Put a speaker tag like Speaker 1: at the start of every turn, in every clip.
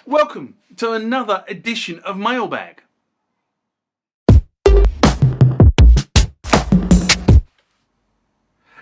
Speaker 1: Welcome to another edition of Mailbag.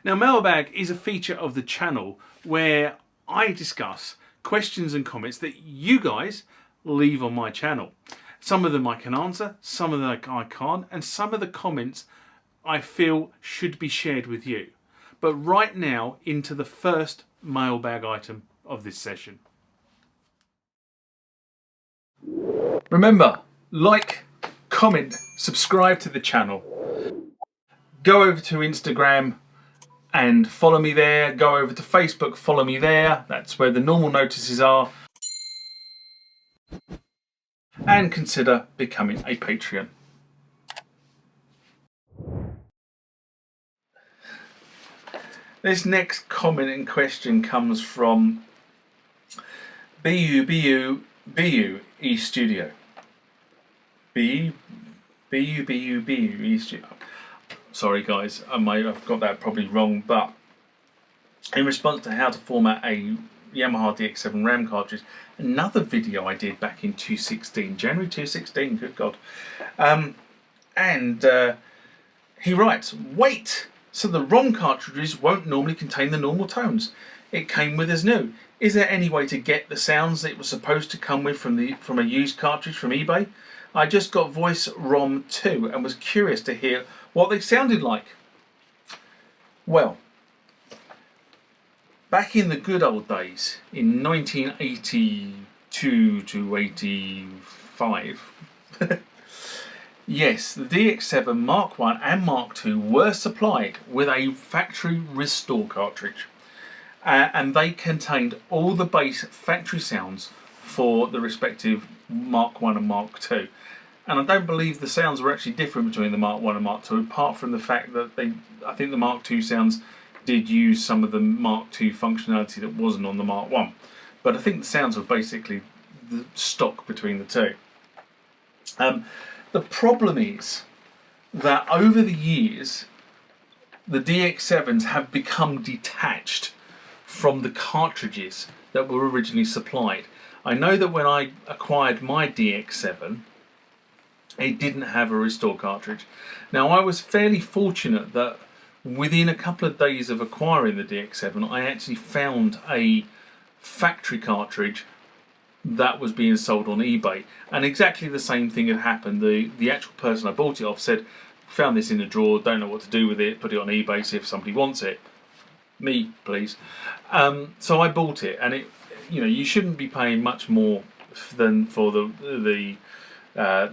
Speaker 1: Now, Mailbag is a feature of the channel where I discuss questions and comments that you guys leave on my channel. Some of them I can answer, some of them I can't, and some of the comments I feel should be shared with you. But right now, into the first Mailbag item of this session. Remember, like, comment, subscribe to the channel. Go over to Instagram and follow me there. Go over to Facebook, follow me there. That's where the normal notices are. And consider becoming a Patreon. This next comment and question comes from BU E Studio. BU E Studio. Sorry guys, I've got that probably wrong, but in response to how to format a Yamaha DX7 RAM cartridge, another video I did back in 2016, January 2016, good God. He writes, wait, so the ROM cartridges won't normally contain the normal tones it came with as new. Is there any way to get the sounds that it was supposed to come with from a used cartridge from eBay? I just got Voice ROM 2 and was curious to hear what they sounded like. Well, back in the good old days, in 1982 to 85, yes, the DX7 Mark I and Mark II were supplied with a factory restore cartridge. And they contained all the bass factory sounds for the respective Mark I and Mark II. And I don't believe the sounds were actually different between the Mark I and Mark II, apart from the fact that I think the Mark II sounds did use some of the Mark II functionality that wasn't on the Mark I. But I think the sounds were basically the stock between the two. The problem is that over the years, the DX7s have become detached from the cartridges that were originally supplied. I know that when I acquired my DX7, it didn't have a restore cartridge. Now, I was fairly fortunate that within a couple of days of acquiring the DX7, I actually found a factory cartridge that was being sold on eBay, and exactly the same thing had happened. The actual person I bought it off said, found this in a drawer, don't know what to do with it, put it on eBay, see if somebody wants it. Me, please. So I bought it, and you shouldn't be paying much more than for the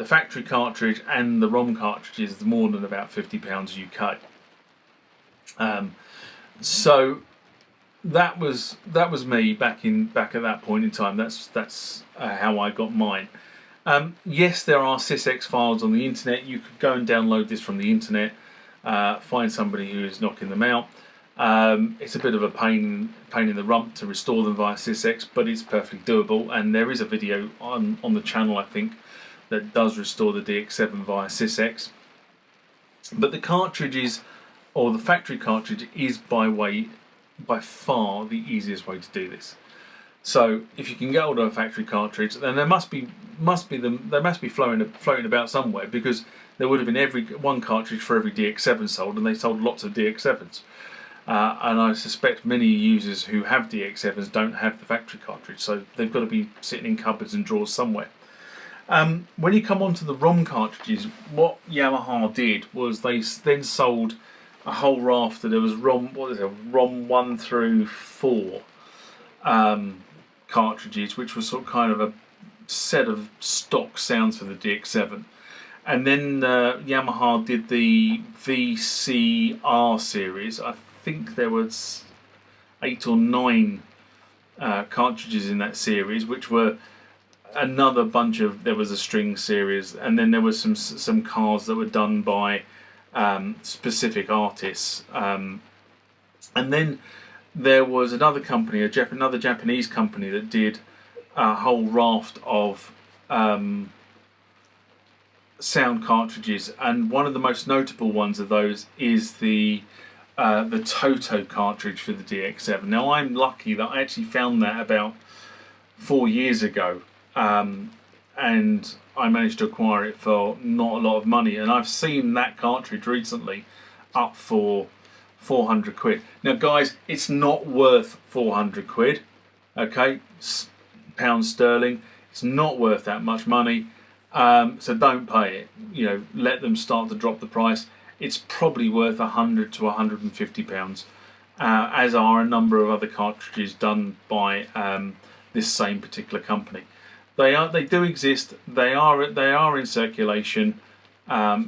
Speaker 1: factory cartridge, and the ROM cartridges more than about £50 UK. So that was me back at that point in time. That's how I got mine. Yes, there are sysx files on the internet. You could go and download this from the internet, find somebody who is knocking them out. It's a bit of a pain in the rump to restore them via sysx, but it's perfectly doable, and there is a video on the channel, I think, that does restore the DX7 via sysx. But the cartridges, or the factory cartridge, is by far the easiest way to do this. So if you can get hold of a factory cartridge, then they must be floating about somewhere, because there would have been one cartridge for every DX7 sold, and they sold lots of DX7s. And I suspect many users who have DX7s don't have the factory cartridge, so they've got to be sitting in cupboards and drawers somewhere. When you come onto the ROM cartridges, what Yamaha did was they then sold a whole raft. There was ROM 1 through 4 cartridges, which was sort of kind of a set of stock sounds for the DX7. And then Yamaha did the VCR series. I think there was 8 or 9 cartridges in that series, which were another bunch of. There was a string series, and then there was some cars that were done by specific artists, and then there was another company, another Japanese company, that did a whole raft of sound cartridges, and one of the most notable ones of those is the Toto cartridge for the DX7. Now, I'm lucky that I actually found that about 4 years ago, and I managed to acquire it for not a lot of money. And I've seen that cartridge recently up for 400 quid. Now guys, it's not worth 400 quid, okay, pounds sterling. It's not worth that much money, so don't pay it. You know, let them start to drop the price. It's probably worth 100 to 150 pounds, as are a number of other cartridges done by this same particular company. They do exist. They are in circulation.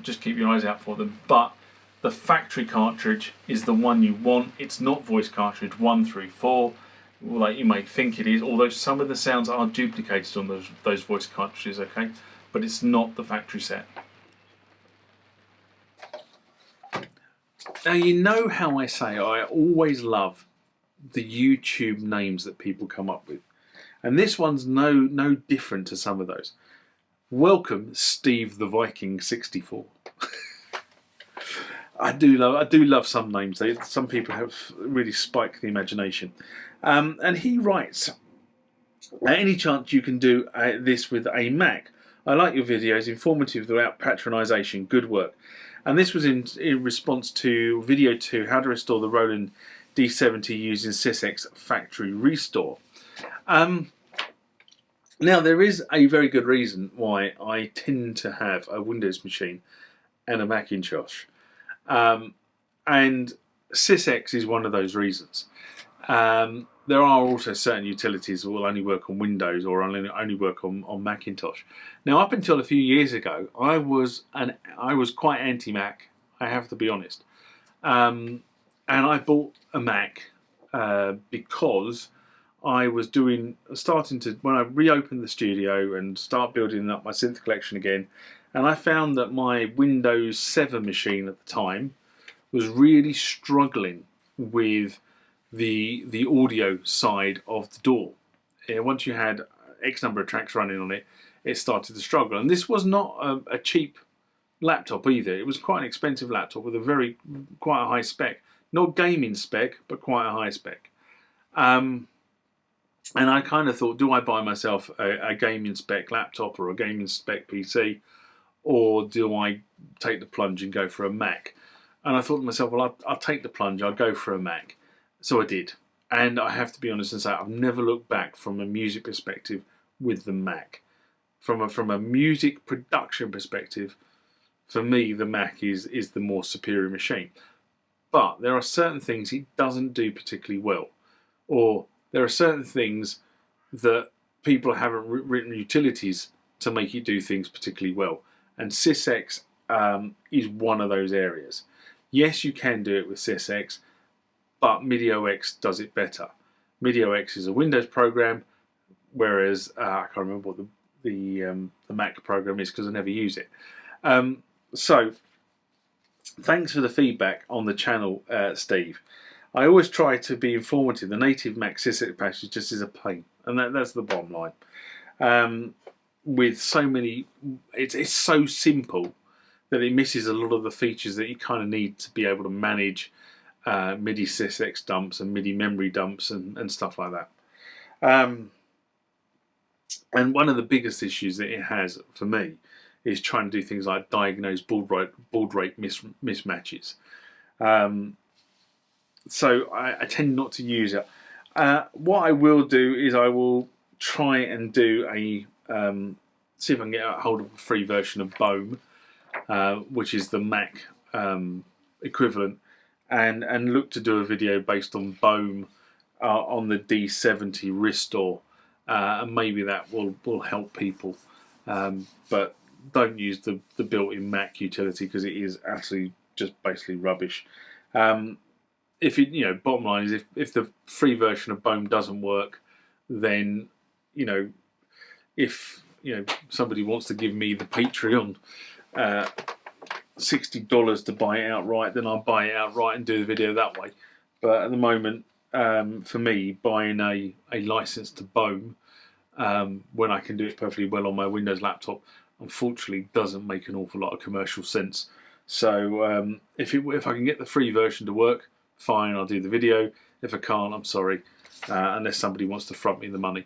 Speaker 1: Just keep your eyes out for them. But the factory cartridge is the one you want. It's not voice cartridge 1 through 4, like you may think it is. Although some of the sounds are duplicated on those voice cartridges. Okay, but it's not the factory set. Now you know how I say I always love the YouTube names that people come up with, and this one's no different to some of those. Welcome, Steve the Viking 64. I do love some names. Some people have really spiked the imagination. And he writes, at any chance you can do this with a Mac. I like your videos, informative without patronisation. Good work. And this was in response to video 2, how to restore the Roland D-70 using DX7 Factory Restore. Now there is a very good reason why I tend to have a Windows machine and a Macintosh. And DX7 is one of those reasons. There are also certain utilities that will only work on Windows or only work on Macintosh. Now, up until a few years ago, I was quite anti-Mac. I have to be honest, and I bought a Mac because I was when I reopened the studio and start building up my synth collection again, and I found that my Windows 7 machine at the time was really struggling with the audio side of the DAW. Once you had X number of tracks running on it, it started to struggle. And this was not a cheap laptop either. It was quite an expensive laptop with quite a high spec. Not gaming spec, but quite a high spec. And I kind of thought, do I buy myself a gaming spec laptop or a gaming spec PC, or do I take the plunge and go for a Mac? And I thought to myself, well, I'll take the plunge, I'll go for a Mac. So I did. And I have to be honest and say, I've never looked back from a music perspective with the Mac. From a music production perspective, for me, the Mac is the more superior machine. But there are certain things it doesn't do particularly well. Or there are certain things that people haven't written utilities to make it do things particularly well. And DX7 is one of those areas. Yes, you can do it with DX7, but MIDI-OX does it better. MIDI-OX is a Windows program, whereas I can't remember what the Mac program is because I never use it. So, thanks for the feedback on the channel, Steve. I always try to be informative. The native Mac DX7 package just is a pain, and that's the bottom line. With so many, it's so simple that it misses a lot of the features that you kind of need to be able to manage MIDI DX7 dumps and MIDI memory dumps and stuff like that. And one of the biggest issues that it has for me is trying to do things like diagnose baud rate mismatches. So I tend not to use it. What I will do is I will try and do see if I can get a hold of a free version of Bohm, which is the Mac equivalent, and look to do a video based on Bohm on the D70 Restore, and maybe that will help people. But don't use the built-in Mac utility because it is actually just basically rubbish. If it, bottom line is if the free version of Bohm doesn't work, then if somebody wants to give me the Patreon $60 to buy it outright, then I'll buy it outright and do the video that way. But at the moment, for me, buying a license to Bohm when I can do it perfectly well on my Windows laptop, unfortunately, doesn't make an awful lot of commercial sense. So if I can get the free version to work, fine, I'll do the video. If I can't, I'm sorry, unless somebody wants to front me the money.